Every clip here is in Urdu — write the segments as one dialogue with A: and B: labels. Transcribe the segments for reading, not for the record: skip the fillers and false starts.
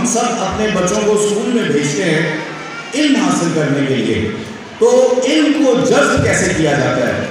A: سب اپنے بچوں کو اسکول میں بھیجتے ہیں علم حاصل کرنے کے لیے، تو علم کو جذب کیسے کیا جاتا ہے؟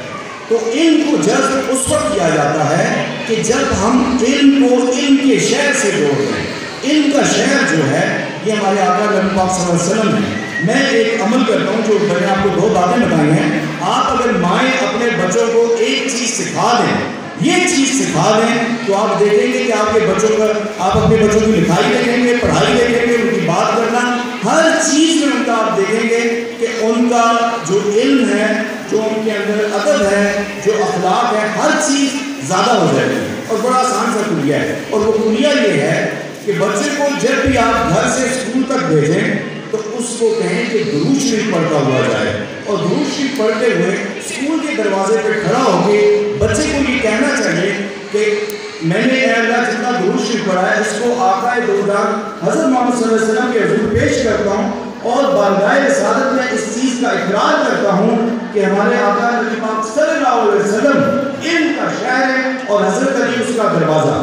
A: تو علم کو جذب اس وقت کیا جاتا ہے کہ جب ہم علم کو علم کے شہر سے جوڑ دیں۔ علم کا شہر جو ہے یہ ہمارے آقا نبی پاک صلی اللہ علیہ وسلم ہے۔ میں ایک عمل کرتا ہوں جو میں نے آپ کو 2 باتیں بتائی ہیں، آپ اگر مائیں اپنے بچوں کو ایک چیز سکھا دیں، یہ چیز سکھا دیں، تو آپ دیکھیں گے کہ آپ کے بچوں کا، آپ اپنے بچوں کی لکھائی دیکھیں گے، پڑھائی دیکھیں گے، ان کی بات کرنا، ہر چیز میں ان کا آپ دیکھیں گے کہ ان کا جو علم ہے، جو ان کے اندر ادب ہے، جو اخلاق ہے، ہر چیز زیادہ ہو جائے گی۔ اور بڑا آسان سا کلیہ ہے، اور وہ کلیہ یہ ہے کہ بچے کو جب بھی آپ گھر سے اسکول تک بھیجیں تو اس کو کہیں کہ درود شریف پڑھتا ہوا جائے، اور درود شریف پڑھتے ہوئے اسکول کے دروازے پہ کھڑا ہو کے بچے کو یہ کہنا چاہیے کہ میں نے اے اللہ جتنا درود شریف پڑھا ہے اس کو آقا دو جہاں حضرت محمد صلی اللہ علیہ وسلم کے حضور پیش کرتا ہوں، اور بارگاہ رسالت میں اس چیز کا اقرار کرتا ہوں کہ ہمارے آقا نبی پاک صلی اللہ علیہ وسلم علم کا شہر ہے اور حضرت علی اس کا دروازہ۔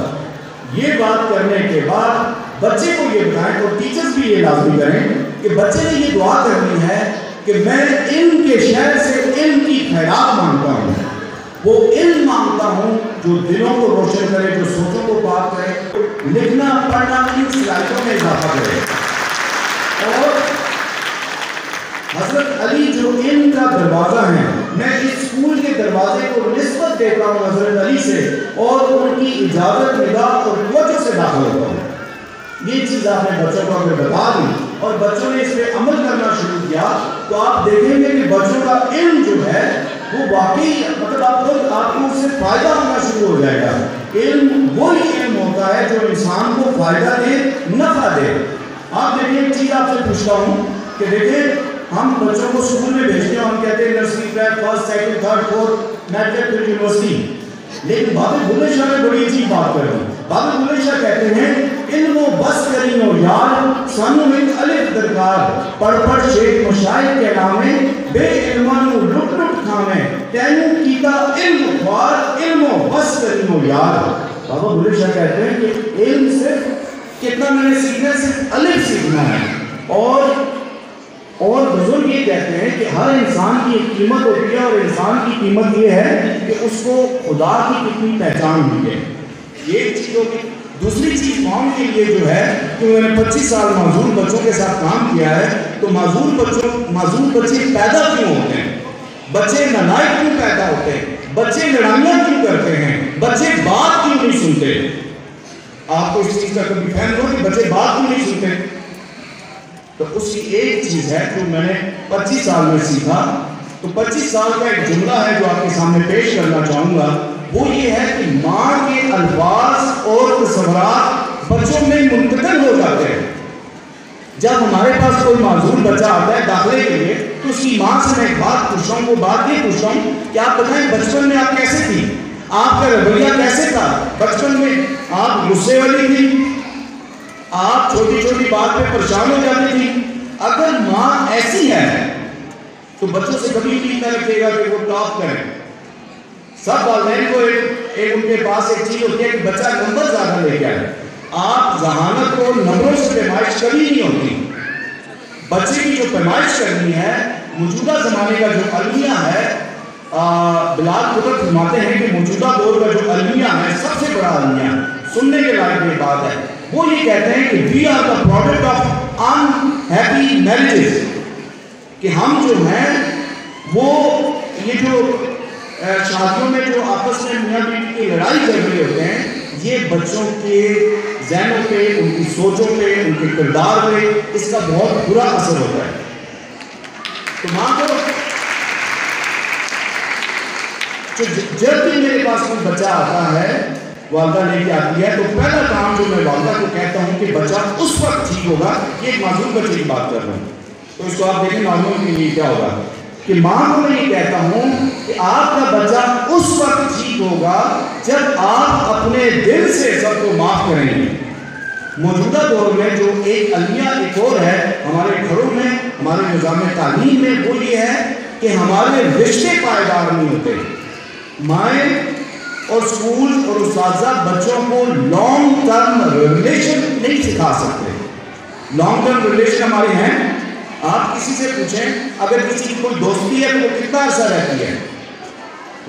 A: یہ بات کرنے کے بعد بچے کو یہ بتائیں، اور ٹیچرز بھی یہ لازمی کریں کہ بچے نے یہ دعا کرنی ہے کہ میں علم کے شہر سے علم کی خیرات مانگتا ہوں، وہ علم مانگتا ہوں جو دلوں کو روشن کرے، جو سوچوں کو پاک کرے، لکھنا پڑھنا ان صلاحیتوں میں اضافہ کرے۔ اور حضرت علی جو علم کا دروازہ ہے، میں اس اسکول کے دروازے کو نسبت دیتا ہوں حضرت علی سے، اور ان کی اجازت نگاہ اور توجہ سے داخل ہوتا ہوں۔ یہ چیز آپ نے بچوں کو اگر بتا دی اور بچوں نے اس پہ عمل کرنا شروع کیا تو آپ دیکھیں گے کہ بچوں کا علم جو ہے وہ واقعی مطلب آپ کو اس سے فائدہ ہونا شروع ہو جائے گا۔ علم وہی علم ہوتا ہے جو انسان کو فائدہ دے، نفع دے۔ آپ دیکھیں ایک چیز آپ سے پوچھتا ہوں کہ دیکھیں ہم بچوں کو اسکول میں بھیجتے ہیں، ہم کہتے ہیں nursery prep first second third fourth matric پھر یونیورسٹی، لیکن بابے بھولے شاہ نے بڑی عجیب بات کر دی۔ بابے بھولے شاہ کہتے ہیں علم و بس کریں و یار سانو ایک الف درکار، پڑھ پڑھ شیخ مشاہد کے نامے بے علمانو لٹ لٹ کھامے تینوں کیتا علم خوار علم و بس کریں و یار۔ بابا بھولے شاہ کہتے ہیں کہ علم صرف کتنا میں نے سیکھنا ہے، صرف الف سیکھنا ہے، اور بزرگ یہ کہتے ہیں کہ ہر انسان کی ایک قیمت ہوتی ہے، اور انسان کی قیمت یہ ہے کہ اس کو خدا کی کتنی پہچان ملے۔ یہ ایک چیز ہوگی۔ دوسری چیز قوم کے لیے جو ہے کہ میں نے 25 سال معذور بچوں کے ساتھ کام کیا ہے، تو معذور بچے پیدا کیوں ہوتے ہیں، بچے نالائق کیوں پیدا ہوتے ہیں، بچے لڑائیاں کیوں کرتے ہیں، بچے بات کیوں نہیں سنتے؟ آپ کو اس چیز کا کبھی فہم ہو کہ بچے بات کیوں نہیں سنتے؟ تو اس کی ایک چیز ہے جو میں نے 25 سال میں سیکھا، تو 25 سال کا ایک جملہ ہے جو آپ کے سامنے پیش کرنا چاہوں گا، وہ یہ ہے کہ ماں کے الفاظ اور تصورات بچوں میں منتقل ہو جاتے ہیں۔ جب ہمارے پاس کوئی معذور بچہ آتا ہے داخلے کے لیے تو اس کی ماں سے میں ایک بات پوچھتا ہوں، وہ بات یہ پوچھتا ہوں کہ آپ بتائیں بچپن میں آپ کیسے تھی، آپ کا رویہ کیسے تھا، بچپن میں آپ غصے والی تھی، آپ چھوٹی چھوٹی بات پہ پریشان ہو جاتی تھی؟ اگر ماں ایسی ہے تو بچوں سے کبھی بھی نہ رکھے گا کہ وہ ٹاپ کریں۔ سب والدین کو ایک ان کے پاس ایک چیز ہوتی ہے کہ بچہ نمبر زیادہ لے کے آئے، آپ ذہانت کو نمبروں سے پیمائش کبھی نہیں ہوتی۔ بچے کی جو پیمائش کرنی ہے، موجودہ زمانے کا جو المیہ ہے، بلال قدرت فرماتے ہیں کہ موجودہ دور کا جو المیہ ہے سب سے بڑا المیہ، سننے کے لائق یہ بات ہے، وہ یہ کہتے ہیں کہ we are the product of unhappy marriages, کہ ہم جو ہیں وہ یہ جو شادیوں میں جو آپس میں میاں بیوی کی لڑائی چل رہی ہوتے ہیں، یہ بچوں کے ذہنوں پہ، ان کی سوچوں پہ، ان کے کردار پہ اس کا بہت برا اثر ہوتا ہے۔ تو ماں کو جب بھی میرے پاس کوئی بچہ آتا ہے، والدہ لے کے آتی ہے، تو پہلا کام جو میں والدہ کو کہتا ہوں کہ بچہ اس وقت ٹھیک ہوگا، یہ ایک معذور بچے کی بات کر رہا ہوں، تو اس کو آپ دیکھیں معلوم کے لیے کیا ہوگا کہ ماں کو میں یہ کہتا ہوں کہ آپ کا بچہ اس وقت ٹھیک ہوگا جب آپ اپنے دل سے سب کو معاف کریں گے۔ موجودہ دور میں جو ایک المیہ ایک اور ہے ہمارے گھروں میں، ہمارے نظام تعلیم میں، وہ یہ ہے کہ ہمارے رشتے پائیدار نہیں ہوتے۔ مائیں اور اسکول اور اساتذہ بچوں کو لانگ ٹرم ریلیشن نہیں سکھا سکتے۔ لانگ ٹرم ریلیشن ہمارے ہیں. آپ کسی سے پوچھیں اگر کسی کی کوئی دوستی ہے تو وہ کتنا عرصہ رہتی ہے,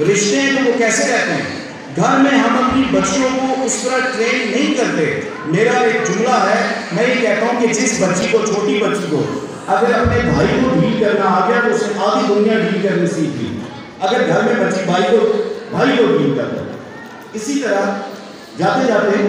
A: رشتے ہیں تو وہ کیسے رہتے ہیں. گھر میں ہم اپنی بچیوں کو اس طرح ٹرین نہیں کرتے. میرا ایک جملہ ہے, میں یہ کہتا ہوں کہ جس بچی کو, چھوٹی بچی کو اگر اپنے بھائی کو ڈیل کرنا آ گیا تو اسے آدھی دنیا ڈیل کرنے سیکھ لی, اگر گھر میں بچی بھائی کو ڈیل کرتا. اسی طرح جاتے جاتے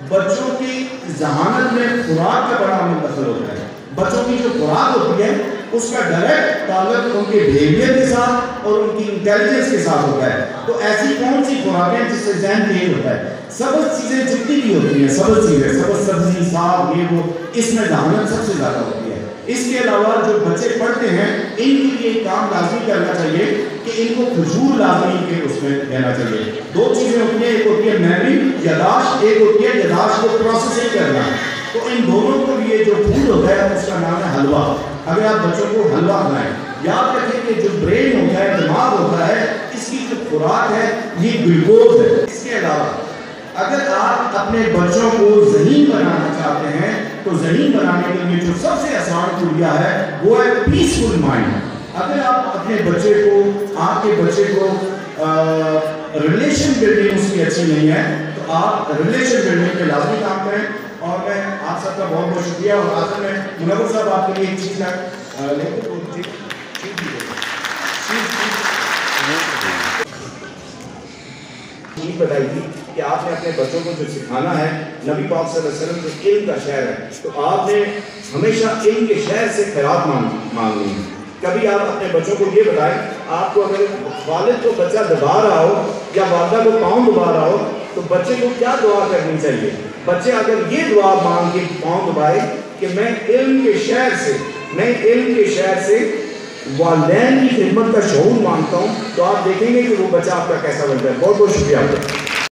A: بچوں کی ذہانت میں خوراک کا بڑا عمل دخل ہوتا ہے. بچوں کی جو خوراک ہوتی ہے اس کا ڈائریکٹ تعلق ان کے بیہیویئر کے ساتھ اور ان کی انٹیلیجنس کے ساتھ ہوتا ہے. تو ایسی کون سی خوراکیں جس سے ذہن تیز ہوتا ہے. سبز چیزیں جتنی بھی ہوتی ہیں, سبز چیزیں, سبز سبزی, ساگ, یہ وہ, اس میں ذہانت سب سے زیادہ ہوتی ہے. اس کے علاوہ جو بچے پڑھتے ہیں ان کے لیے ایک کام لازمی کرنا چاہیے کہ ان کو کھجور لازمی کے اس میں دینا چاہیے. دو چیزیں ہوتی ہیں, ایک ہوتی ہے میموری, یاداشت, ایک ہوتی ہے یاداشت کو پروسیسنگ کرنا. تو ان دونوں کے لیے جو فوڈ ہوتا ہے اس کا نام ہے حلوہ. اگر آپ بچوں کو حلوہ کھلائیں, یاد رکھیں کہ جو برین ہوتا ہے, دماغ ہوتا ہے, اس کی جو خوراک ہے یہ گلوکوز ہے. اس کے علاوہ اگر آپ اپنے بچوں کو ذہین بنانا چاہتے ہیں تو ذہین بنانے کے لیے جو سب سے آسان طریقہ ہے وہ ہے پیسفل مائنڈ. اگر آپ اپنے بچے کو, آپ کے بچے کو ریلیشن بلڈنگ اس کی اچھی نہیں ہے تو آپ ریلیشن بلڈنگ پہ لازمی کام کریں. اور میں آپ سب کا بہت بہت شکریہ. اور آخر میں منور صاحب آپ کے لیے ایک چیز بتائی تھی کہ آپ نے اپنے بچوں کو جو سکھانا ہے, نبی پاک صلی اللہ علیہ وسلم جو علم کا شہر ہے, تو آپ نے ہمیشہ علم کے شہر سے خیرات مانگنی ہے. کبھی آپ اپنے بچوں کو یہ بتائیں, آپ کو اگر والد کو بچہ دبا رہا ہو یا والدہ کو پاؤں دبا رہا ہو تو بچے کو کیا دعا کرنی چاہیے. بچے اگر یہ دعا مانگ کے پاؤں دبائے کہ میں علم کے شہر سے والدین کی خدمت کا شعور مانگتا ہوں, تو آپ دیکھیں گے کہ وہ بچہ آپ کا کیسا بنتا ہے. بہت بہت شکریہ آپ کا.